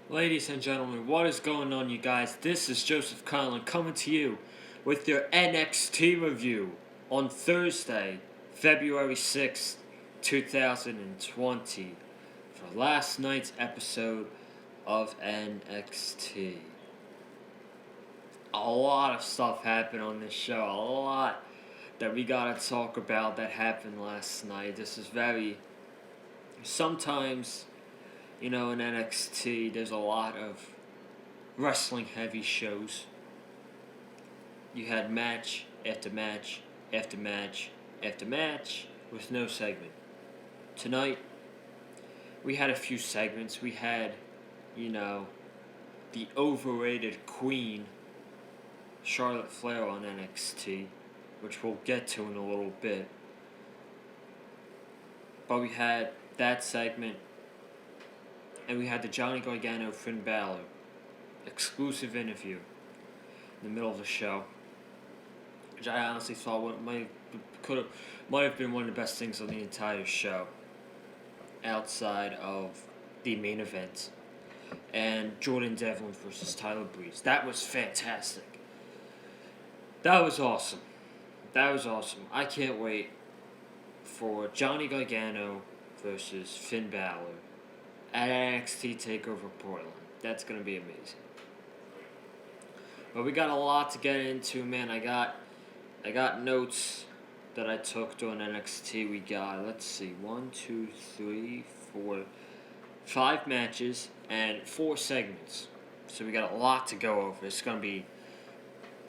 Ladies and gentlemen, what is going on, you guys? This is Joseph Conlon coming to you with your NXT review on Thursday, February 6th, 2020, for last night's episode of NXT. A lot of stuff happened on this show, a lot that we gotta talk about that happened last night. This is sometimes, in NXT, there's a lot of wrestling heavy shows. You had match after match after match after match with no segment. Tonight, we had a few segments. We had, the overrated queen, Charlotte Flair, on NXT, which we'll get to in a little bit. But we had that segment, and we had the Johnny Gargano Finn Balor exclusive interview in the middle of the show, which I honestly thought might have been one of the best things on the entire show, outside of the main event, and Jordan Devlin versus Tyler Breeze. That was fantastic. That was awesome. I can't wait for Johnny Gargano versus Finn Balor at NXT TakeOver Portland. That's going to be amazing. But we got a lot to get into, man. I got notes that I took during NXT. We got, 5 matches and 4 segments. So we got a lot to go over. It's going to be,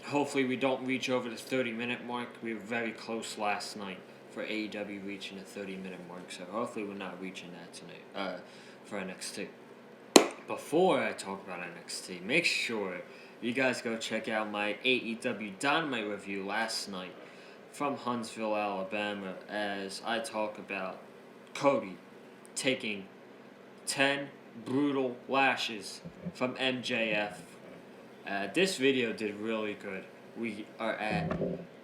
hopefully we don't reach over the 30-minute mark. We were very close last night for AEW reaching the 30-minute mark. So hopefully we're not reaching that tonight for NXT. Before I talk about NXT, make sure you guys go check out my AEW Dynamite review last night from Huntsville, Alabama, as I talk about Cody taking 10 brutal lashes from MJF. This video did really good. We are at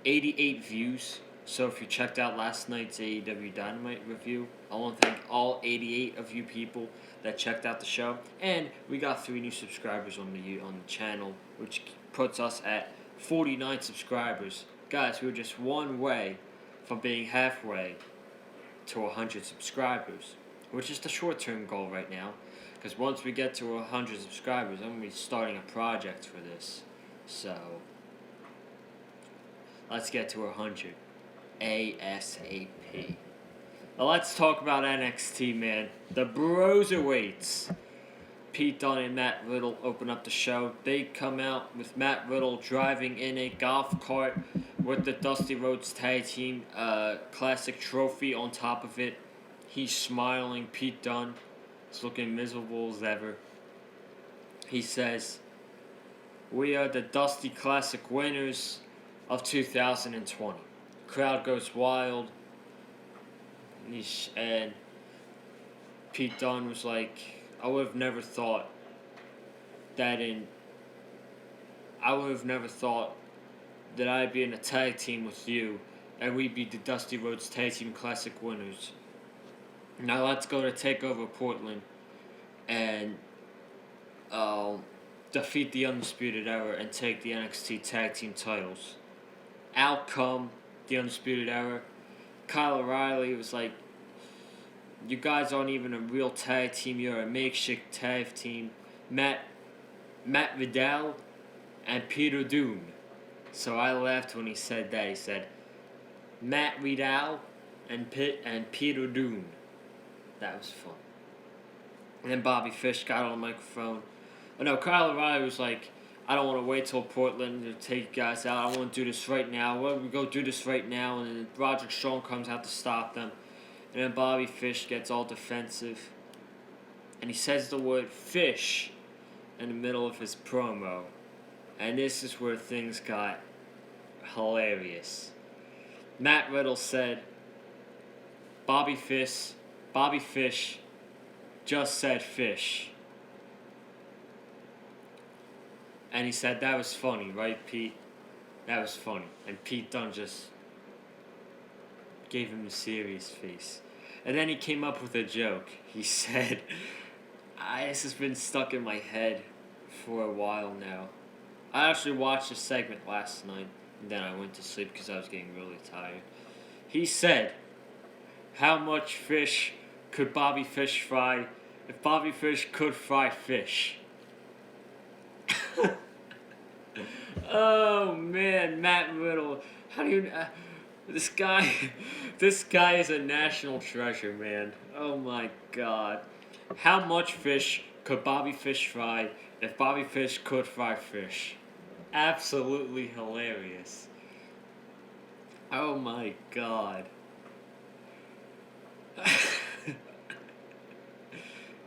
88 views. So if you checked out last night's AEW Dynamite review, I want to thank all 88 of you people that checked out the show. And we got 3 new subscribers on the channel, which puts us at 49 subscribers. Guys, we were just one way from being halfway to 100 subscribers, which is the short-term goal right now. Because once we get to 100 subscribers, I'm going to be starting a project for this. So, let's get to 100. ASAP. Now let's talk about NXT, man. The Broserweights. Pete Dunne and Matt Riddle open up the show. They come out with Matt Riddle driving in a golf cart with the Dusty Rhodes Tag Team Classic trophy on top of it. He's smiling. Pete Dunne is looking miserable as ever. He says, "We are the Dusty Classic winners of 2020. Crowd goes wild, and Pete Dunne was like, I would have never thought that I'd be in a tag team with you, and we'd be the Dusty Rhodes Tag Team Classic winners. Now let's go to TakeOver Portland and defeat the Undisputed Era and take the NXT Tag Team titles." Out come the Undisputed Era. Kyle O'Reilly was like, "You guys aren't even a real tag team. You're a makeshift tag team. Matt Vidal and Peter Dunne." So I laughed when he said that. He said, Matt Vidal and Peter Dunne. That was fun. And then Bobby Fish got on the microphone. Oh no, Kyle O'Reilly was like, "I don't want to wait till Portland to take you guys out. I want to do this right now. Well, we go do this right now." And then Roderick Strong comes out to stop them. And then Bobby Fish gets all defensive. And he says the word fish in the middle of his promo. And this is where things got hilarious. Matt Riddle said, Bobby Fish just said fish." And he said, "That was funny, right, Pete? That was funny." And Pete Dunne just gave him a serious face. And then he came up with a joke. He said, This has been stuck in my head for a while now. I actually watched a segment last night, and then I went to sleep because I was getting really tired. He said, how much fish could Bobby Fish fry if Bobby Fish could fry fish? Oh man, Matt Riddle. How do you... this guy... this guy is a national treasure, man. Oh my god. How much fish could Bobby Fish fry if Bobby Fish could fry fish? Absolutely hilarious. Oh my god.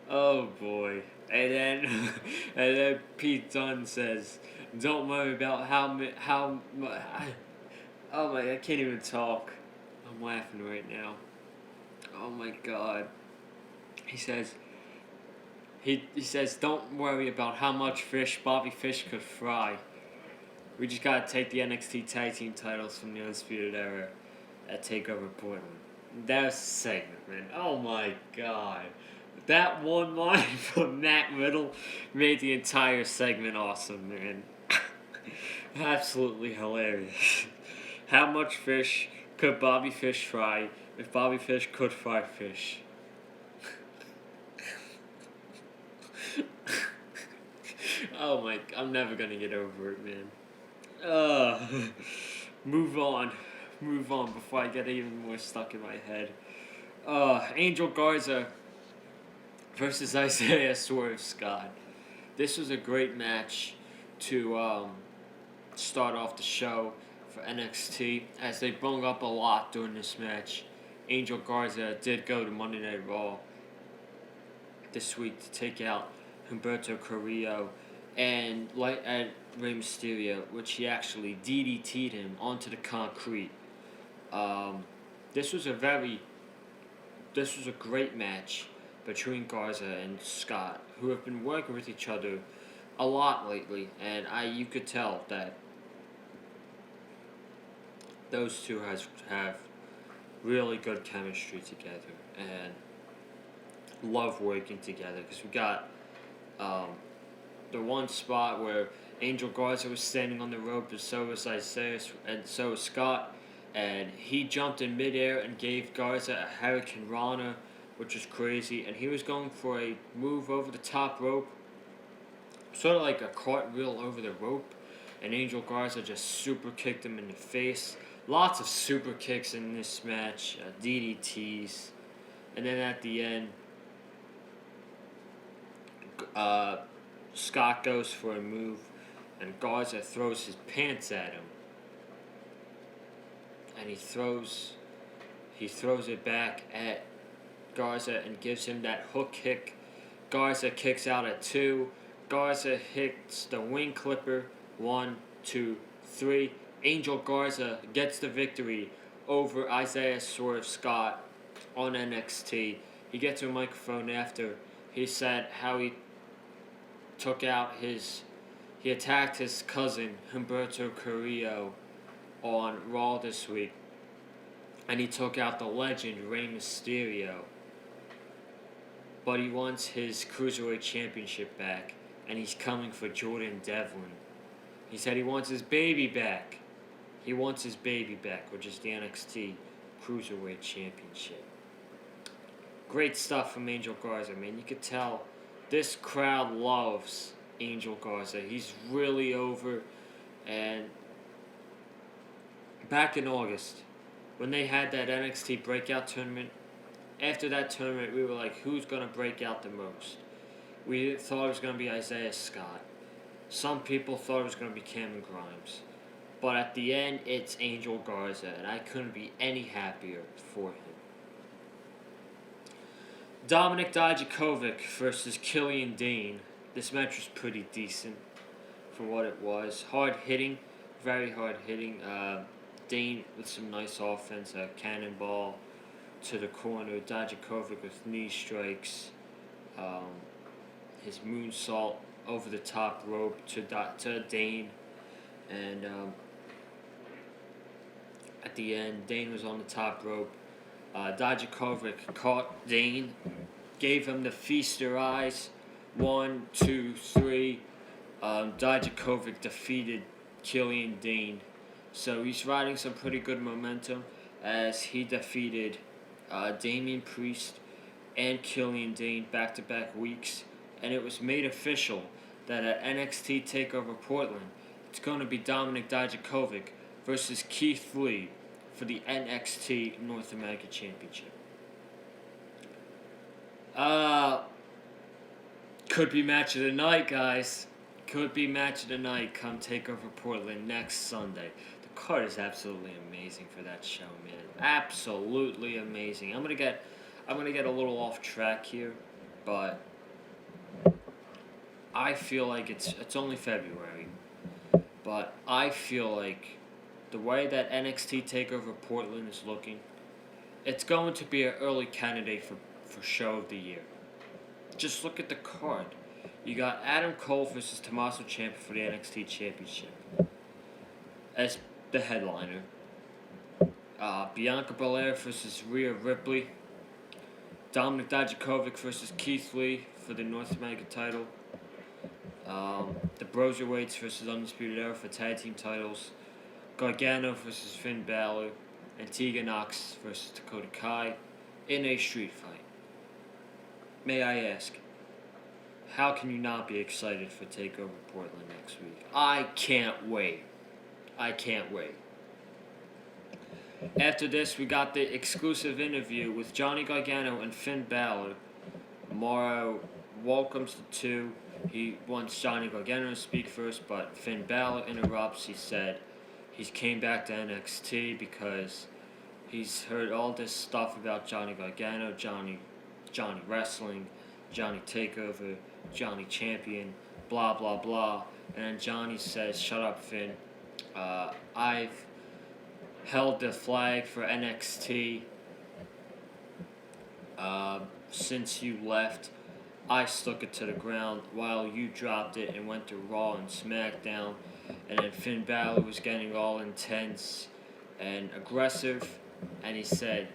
Oh boy. And then and then Pete Dunne says, "Don't worry about how oh my, I can't even talk. I'm laughing right now. Oh my god." He says he says, "Don't worry about how much fish Bobby Fish could fry. We just gotta take the NXT Tag Team titles from the Undisputed Era at TakeOver Portland." That was a segment, man. Oh my god. That one line from Matt Riddle made the entire segment awesome, man. Absolutely hilarious. How much fish could Bobby Fish fry if Bobby Fish could fry fish? Oh my, I'm never gonna get over it, man. Move on. Move on before I get even more stuck in my head. Angel Garza versus Isaiah Swerve Scott. This was a great match to start off the show for NXT, as they brought up a lot during this match. Angel Garza did go to Monday Night Raw this week to take out Humberto Carrillo and light at Rey Mysterio, which he actually DDT'd him onto the concrete. This was a great match between Garza and Scott, who have been working with each other a lot lately, and you could tell that those two have really good chemistry together and love working together, because we got the one spot where Angel Garza was standing on the rope, and so was Isaiah, and so was Scott, and he jumped in midair and gave Garza a Hurricane Rana, which was crazy, and he was going for a move over the top rope, sort of like a cartwheel over the rope, and Angel Garza just super kicked him in the face. Lots of super kicks in this match, DDTs, and then at the end, Scott goes for a move, and Garza throws his pants at him, and he throws it back at Garza and gives him that hook kick. Garza kicks out at 2. Garza hits the wing clipper. 1, 2, 3. Angel Garza gets the victory over Isaiah Swerve Scott on NXT. He gets a microphone after. He said how he attacked his cousin Humberto Carrillo on Raw this week, and he took out the legend Rey Mysterio. But he wants his Cruiserweight Championship back, and he's coming for Jordan Devlin. He said he wants his baby back. He wants his baby back, which is the NXT Cruiserweight Championship. Great stuff from Angel Garza, man. You could tell this crowd loves Angel Garza. He's really over. And back in August, when they had that NXT Breakout Tournament, after that tournament, we were like, who's going to break out the most? We thought it was going to be Isaiah Scott. Some people thought it was going to be Cameron Grimes. But at the end, it's Angel Garza, and I couldn't be any happier for him. Dominik Dijakovic versus Killian Dane. This match was pretty decent for what it was. Hard hitting, very hard hitting. Dane with some nice offense, a cannonball to the corner. Dijakovic with knee strikes. His moonsault over the top rope to Dane. And at the end, Dane was on the top rope. Dijakovic caught Dane, gave him the feaster eyes, 1, 2, 3. Dijakovic defeated Killian Dane. So he's riding some pretty good momentum as he defeated Damian Priest and Killian Dane back-to-back weeks. And it was made official that at NXT TakeOver Portland, it's going to be Dominic Dijakovic versus Keith Lee for the NXT North American Championship. Could be match of the night, guys. Could be match of the night come TakeOver Portland next Sunday. The card is absolutely amazing for that show, man. Absolutely amazing. I'm gonna get a little off track here, but I feel like it's only February, but I feel like the way that NXT TakeOver Portland is looking, it's going to be an early candidate for show of the year. Just look at the card. You got Adam Cole versus Tommaso Ciampa for the NXT Championship as the headliner. Bianca Belair versus Rhea Ripley. Dominic Dijakovic versus Keith Lee for the North American title. The Broserweights versus Undisputed Era for tag team titles. Gargano versus Finn Balor. And Tegan Nox versus Dakota Kai in a street fight. May I ask, how can you not be excited for TakeOver Portland next week? I can't wait. After this, we got the exclusive interview with Johnny Gargano and Finn Balor. Morrow welcomes the two. He wants Johnny Gargano to speak first, but Finn Balor interrupts. He said he's came back to NXT because he's heard all this stuff about Johnny Gargano, Johnny Wrestling, Johnny Takeover, Johnny Champion, blah, blah, blah. And then Johnny says, shut up, Finn. I've held the flag for NXT since you left. I stuck it to the ground while you dropped it and went to Raw and SmackDown. And then Finn Balor was getting all intense and aggressive. And he said,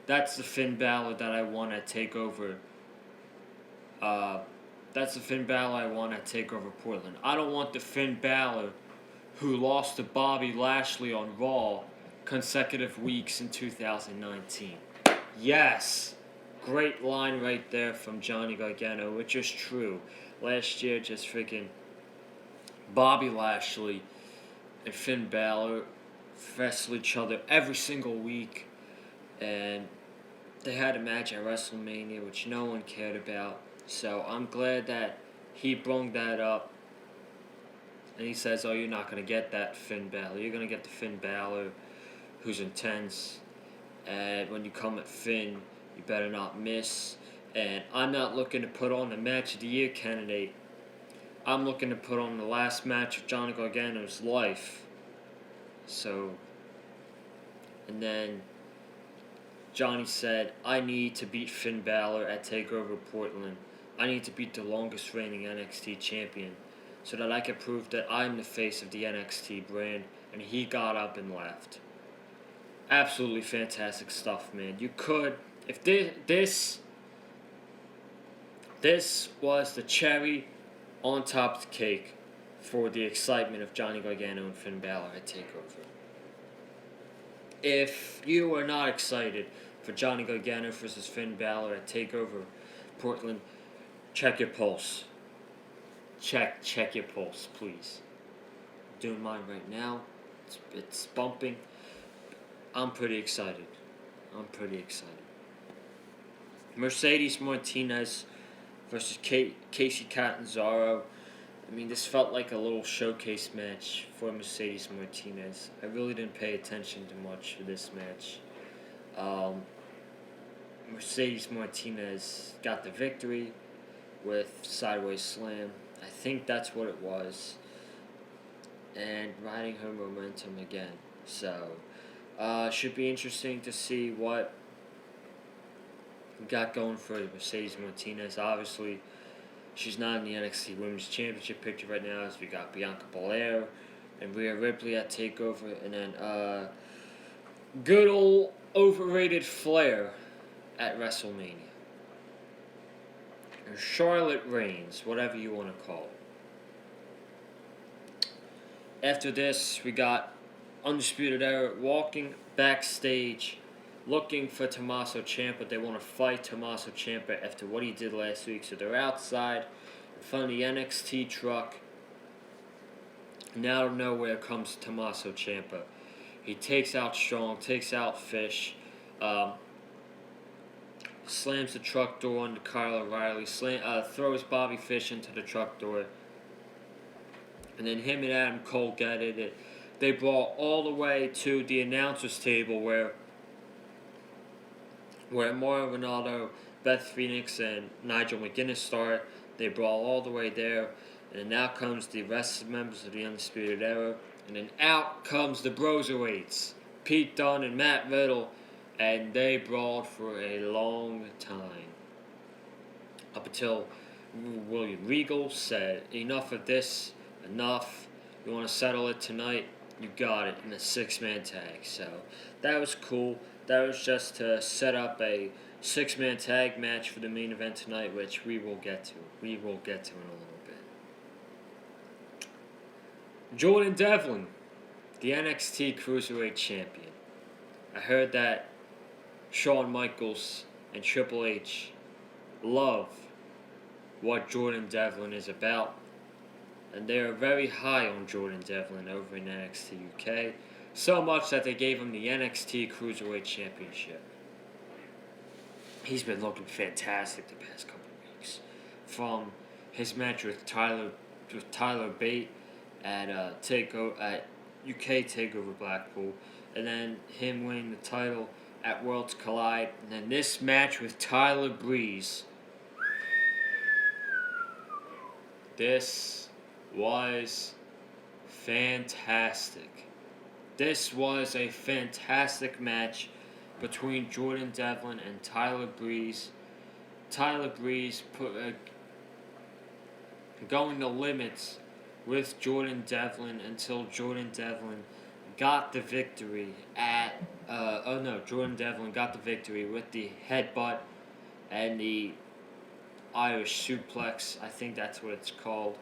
that's the Finn Balor that I want to take over. That's the Finn Balor I want to take over Portland. I don't want the Finn Balor who lost to Bobby Lashley on Raw consecutive weeks in 2019. Yes! Great line right there from Johnny Gargano, which is true. Last year, just freaking Bobby Lashley and Finn Balor wrestle each other every single week. And they had a match at WrestleMania, which no one cared about. So I'm glad that he brought that up. And he says, oh, you're not going to get that Finn Balor. You're going to get the Finn Balor who's intense. And when you come at Finn, you better not miss. And I'm not looking to put on the match of the year candidate. I'm looking to put on the last match of Johnny Gargano's life. So, and then Johnny said, I need to beat Finn Balor at TakeOver Portland. I need to beat the longest reigning NXT champion so that I can prove that I'm the face of the NXT brand. And he got up and left. Absolutely fantastic stuff, man. You could, if this was the cherry on top of the cake for the excitement of Johnny Gargano and Finn Balor at TakeOver. If you are not excited for Johnny Gargano versus Finn Balor at TakeOver Portland, check your pulse. Check your pulse, please. I'm doing mine right now. It's bumping. I'm pretty excited. Mercedes Martinez versus Casey Catanzaro. I mean, this felt like a little showcase match for Mercedes Martinez. I really didn't pay attention to much for this match. Mercedes Martinez got the victory with Sideways Slam. I think that's what it was. And riding her momentum again. So, should be interesting to see what we got going for Mercedes Martinez. Obviously, she's not in the NXT Women's Championship picture right now, as we got Bianca Belair and Rhea Ripley at TakeOver, and then good old overrated Flair at WrestleMania. Charlotte reigns, whatever you want to call it. After this, we got Undisputed Era walking backstage, looking for Tommaso Ciampa. They want to fight Tommaso Ciampa after what he did last week. So they're outside in front of the NXT truck. And out of nowhere comes Tommaso Ciampa. He takes out Strong, takes out Fish, slams the truck door onto Kyle O'Reilly, throws Bobby Fish into the truck door. And then him and Adam Cole get it. They brought all the way to the announcer's table where Mauro Ronaldo, Beth Phoenix, and Nigel McGuinness start. They brought all the way there. And then out comes the rest of the members of the Undisputed Era. And then out comes the Broserweights, Pete Dunne and Matt Riddle. And they brawled for a long time. Up until William Regal said, enough of this, enough. You want to settle it tonight? You got it, in a 6-man tag. So that was cool. That was just to set up a 6-man tag match for the main event tonight, which we will get to. We will get to in a little bit. Jordan Devlin, the NXT Cruiserweight Champion. I heard that Shawn Michaels and Triple H love what Jordan Devlin is about. And they are very high on Jordan Devlin over in NXT UK. So much that they gave him the NXT Cruiserweight Championship. He's been looking fantastic the past couple of weeks. From his match with Tyler Bate at UK TakeOver Blackpool, and then him winning the title at Worlds Collide, and then this match with Tyler Breeze. This was fantastic. This was a fantastic match between Jordan Devlin and Tyler Breeze. Tyler Breeze going the limits with Jordan Devlin until Jordan Devlin got the victory Jordan Devlin got the victory with the headbutt and the Irish suplex. I think that's what it's called.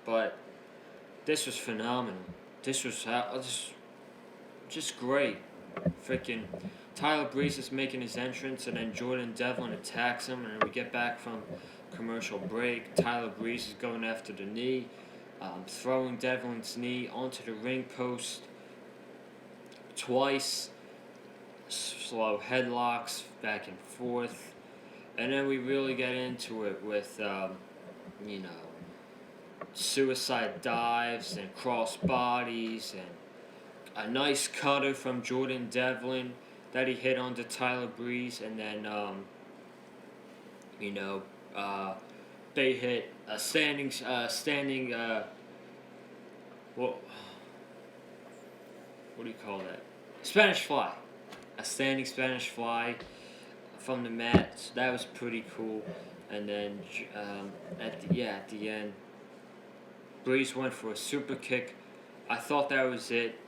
But this was phenomenal. This was just great. Freaking Tyler Breeze is making his entrance, and then Jordan Devlin attacks him, and then we get back from commercial break. Tyler Breeze is going after the knee, throwing Devlin's knee onto the ring post twice. Slow headlocks back and forth. And then we really get into it with, suicide dives and cross bodies and a nice cutter from Jordan Devlin that he hit onto Tyler Breeze, and then, they hit a standing, what do you call that? Spanish Fly. A standing Spanish Fly from the mat, so that was pretty cool. And then at the end, Breeze went for a super kick. I thought that was it,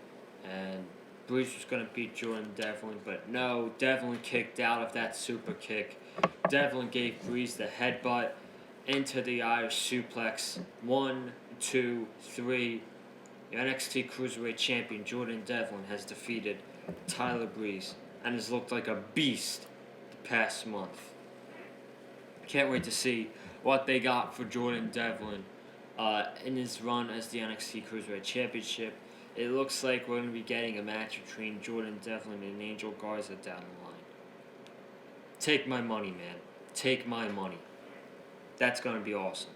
and Breeze was going to beat Jordan Devlin, but no, Devlin kicked out of that super kick. Devlin gave Breeze the headbutt into the Irish suplex. 1, 2, 3. The NXT Cruiserweight Champion Jordan Devlin has defeated Tyler Breeze and has looked like a beast the past month. Can't wait to see what they got for Jordan Devlin in his run as the NXT Cruiserweight Championship. It looks like we're going to be getting a match between Jordan Devlin and Angel Garza down the line. Take my money, man. Take my money. That's going to be awesome.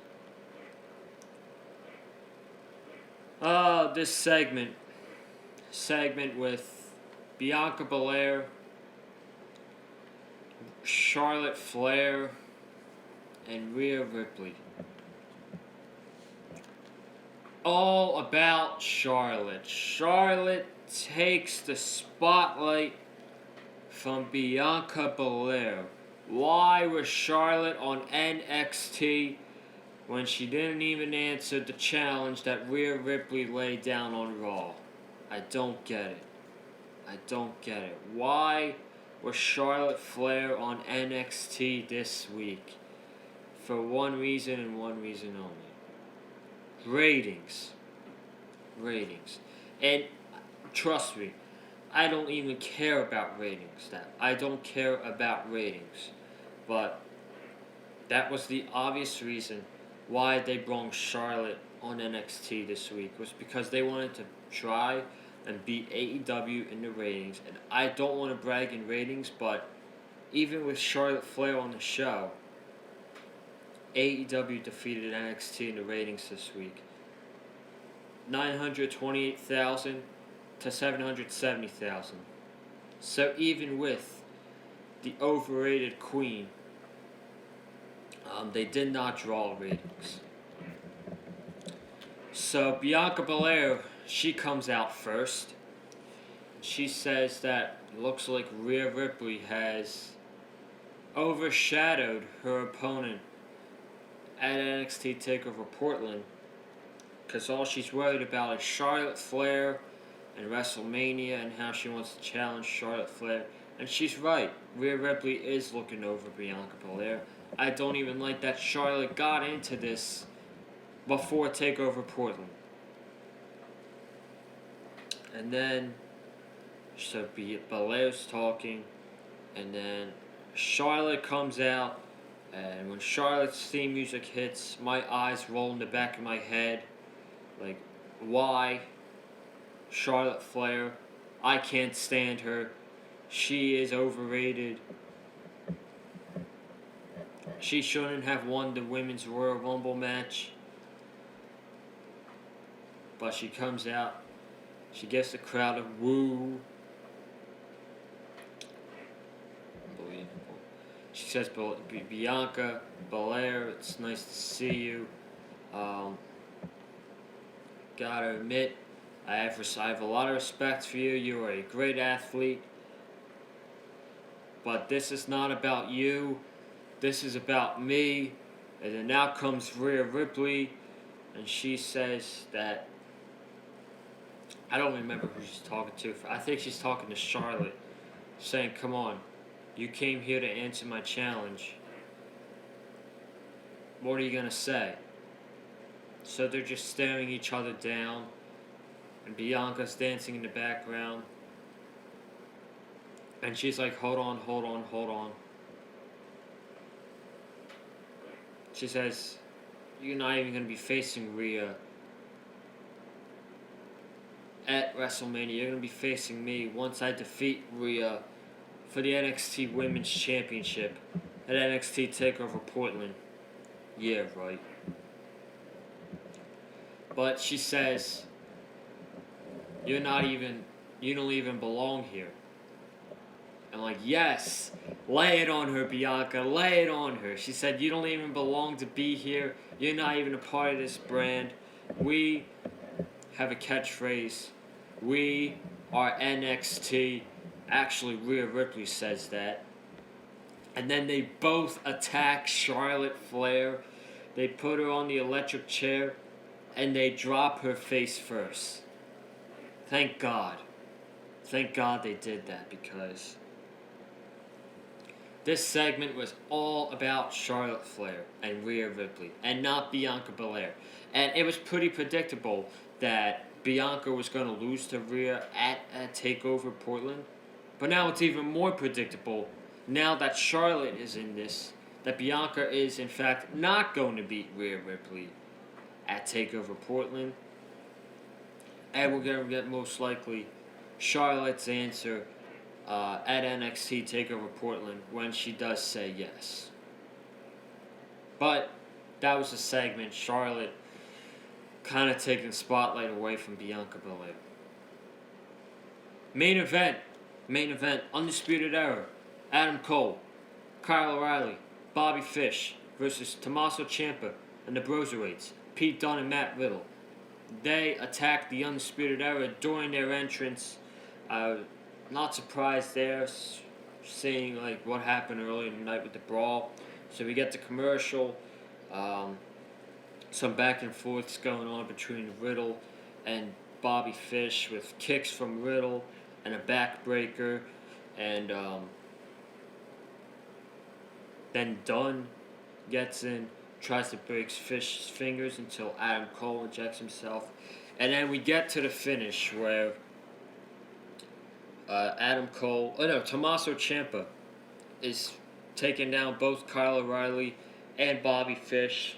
This segment with Bianca Belair, Charlotte Flair, and Rhea Ripley. All about Charlotte. Charlotte takes the spotlight from Bianca Belair. Why was Charlotte on NXT when she didn't even answer the challenge that Rhea Ripley laid down on Raw? I don't get it. Why was Charlotte Flair on NXT this week. For one reason and one reason only. Ratings. And trust me, I don't even care about ratings. I don't care about ratings. But that was the obvious reason why they brought Charlotte on NXT this week, was because they wanted to try and beat AEW in the ratings. And I don't want to brag in ratings, but even with Charlotte Flair on the show, AEW defeated NXT in the ratings this week. 928,000 to 770,000. So even with the overrated Queen, they did not draw ratings. So Bianca Belair, she comes out first. She says that it looks like Rhea Ripley has overshadowed her opponent at NXT TakeOver Portland, because all she's worried about is Charlotte Flair and WrestleMania and how she wants to challenge Charlotte Flair. And she's right. Rhea Ripley is looking over Bianca Belair. I don't even like that Charlotte got into this before TakeOver Portland. And then, so Belair's talking, and then Charlotte comes out, and when Charlotte's theme music hits, my eyes roll in the back of my head. Like, why? Charlotte Flair. I can't stand her. She is overrated. She shouldn't have won the Women's Royal Rumble match. But she comes out. She gets the crowd to woo. Unbelievable. She says, Bianca, Belair, it's nice to see you. Gotta admit, I have a lot of respect for you. You are a great athlete. But this is not about you. This is about me. And then now comes Rhea Ripley, and she says that, I don't remember who she's talking to. I think she's talking to Charlotte, saying, come on, you came here to answer my challenge. What are you going to say? So they're just staring each other down, and Bianca's dancing in the background. And she's like, hold on. She says, you're not even going to be facing Rhea at WrestleMania. You're going to be facing me once I defeat Rhea for the NXT Women's Championship at NXT TakeOver Portland. Yeah, right. But she says, you don't even belong here. I'm like, yes, lay it on her, Bianca, lay it on her. She said, you don't even belong to be here. You're not even a part of this brand. We have a catchphrase. We are NXT. Actually, Rhea Ripley says that. And then they both attack Charlotte Flair. They put her on the electric chair, and they drop her face first. Thank God. Thank God they did that, because this segment was all about Charlotte Flair and Rhea Ripley, and not Bianca Belair. And it was pretty predictable that Bianca was going to lose to Rhea at TakeOver Portland. But now it's even more predictable, now that Charlotte is in this, that Bianca is in fact not going to beat Rhea Ripley at TakeOver Portland. And we're going to get most likely Charlotte's answer at NXT TakeOver Portland when she does say yes. But that was a segment. Charlotte kind of taking the spotlight away from Bianca Belair. Main event, Undisputed Era, Adam Cole, Kyle O'Reilly, Bobby Fish versus Tommaso Ciampa and the Broserweights, Pete Dunne and Matt Riddle. They attacked the Undisputed Era during their entrance. Not surprised there, seeing like what happened earlier in the night with the brawl. So we get the commercial. Some back and forths going on between Riddle and Bobby Fish with kicks from Riddle and a backbreaker, and Then Dunn gets in, tries to break Fish's fingers until Adam Cole ejects himself. And then we get to the finish where Tommaso Ciampa is taking down both Kyle O'Reilly and Bobby Fish.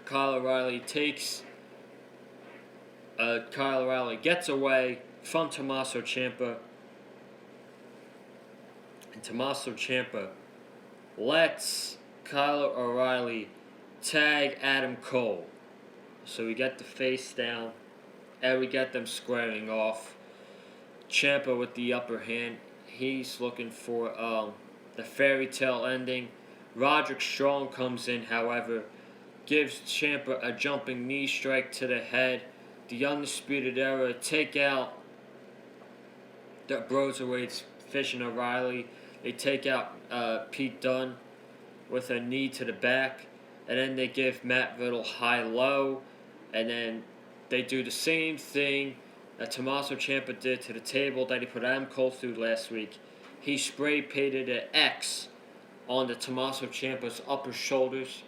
Kyle O'Reilly gets away from Tommaso Ciampa. And Tommaso Ciampa lets Kyle O'Reilly tag Adam Cole. So we get the face down, and we get them squaring off. Ciampa with the upper hand. He's looking for the fairy tale ending. Roderick Strong comes in, however, gives Ciampa a jumping knee strike to the head. The Undisputed Era take out the Broserweights, Fish and O'Reilly. They take out Pete Dunne with a knee to the back. And then they give Matt Riddle high-low. And then they do the same thing that Tommaso Ciampa did to the table that he put Adam Cole through last week. He spray-painted an X on the Tommaso Ciampa's upper shoulders.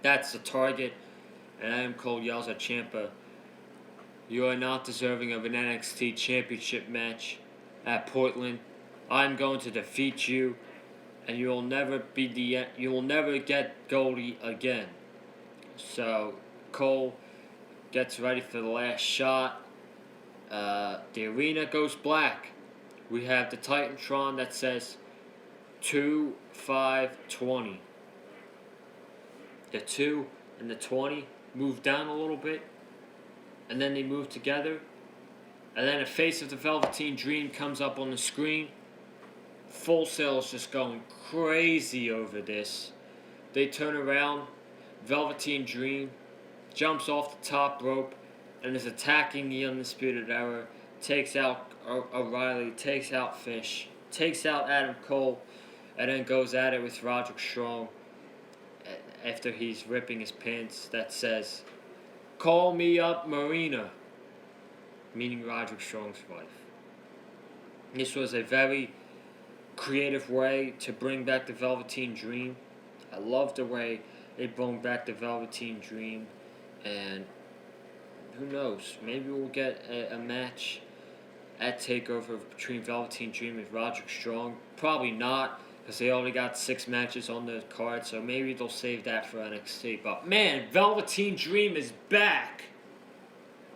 That's the target. And Adam Cole yells at Ciampa, "You are not deserving of an NXT championship match at Portland. I'm going to defeat you, and you will never get Goldie again." So Cole gets ready for the last shot. The arena goes black. We have the Titantron that says 2-5-20. The 2 and the 20 move down a little bit, and then they move together. And then the face of the Velveteen Dream comes up on the screen. Full Sail is just going crazy over this. They turn around. Velveteen Dream jumps off the top rope and is attacking the Undisputed Era. Takes out O'Reilly, takes out Fish, takes out Adam Cole, and then goes at it with Roderick Strong after he's ripping his pants that says, "Call me up, Marina," meaning Roderick Strong's wife. This was a very creative way to bring back the Velveteen Dream. I love the way they brought back the Velveteen Dream, and who knows, maybe we'll get a match at TakeOver between Velveteen Dream and Roderick Strong. Probably not, because they only got 6 matches on the card, so maybe they'll save that for NXT. But man, Velveteen Dream is back!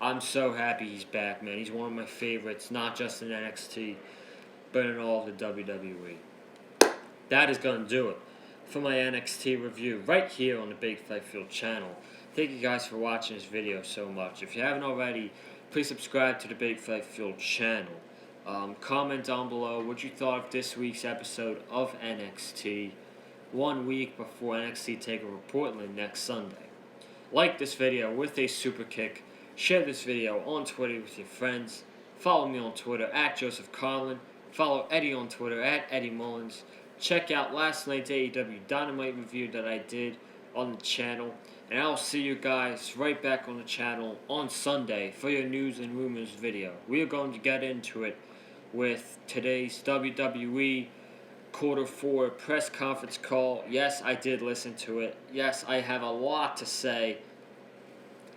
I'm so happy he's back, man. He's one of my favorites, not just in NXT, but in all of the WWE. That is going to do it for my NXT review right here on the Big Fight Field channel. Thank you guys for watching this video so much. If you haven't already, please subscribe to the Big Fight Field channel. Comment down below what you thought of this week's episode of NXT, 1 week before NXT TakeOver Portland next Sunday. Like this video with a super kick. Share this video on Twitter with your friends. Follow me on Twitter at Joseph Carlin. Follow Eddie on Twitter at Eddie Mullins. Check out last night's AEW Dynamite review that I did on the channel. And I'll see you guys right back on the channel on Sunday for your news and rumors video. We are going to get into it with today's WWE Quarter 4 press conference call. Yes, I did listen to it. Yes, I have a lot to say.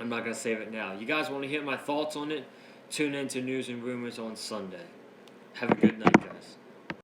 I'm not going to save it now. You guys want to hear my thoughts on it? Tune in to News and Rumors on Sunday. Have a good night, guys.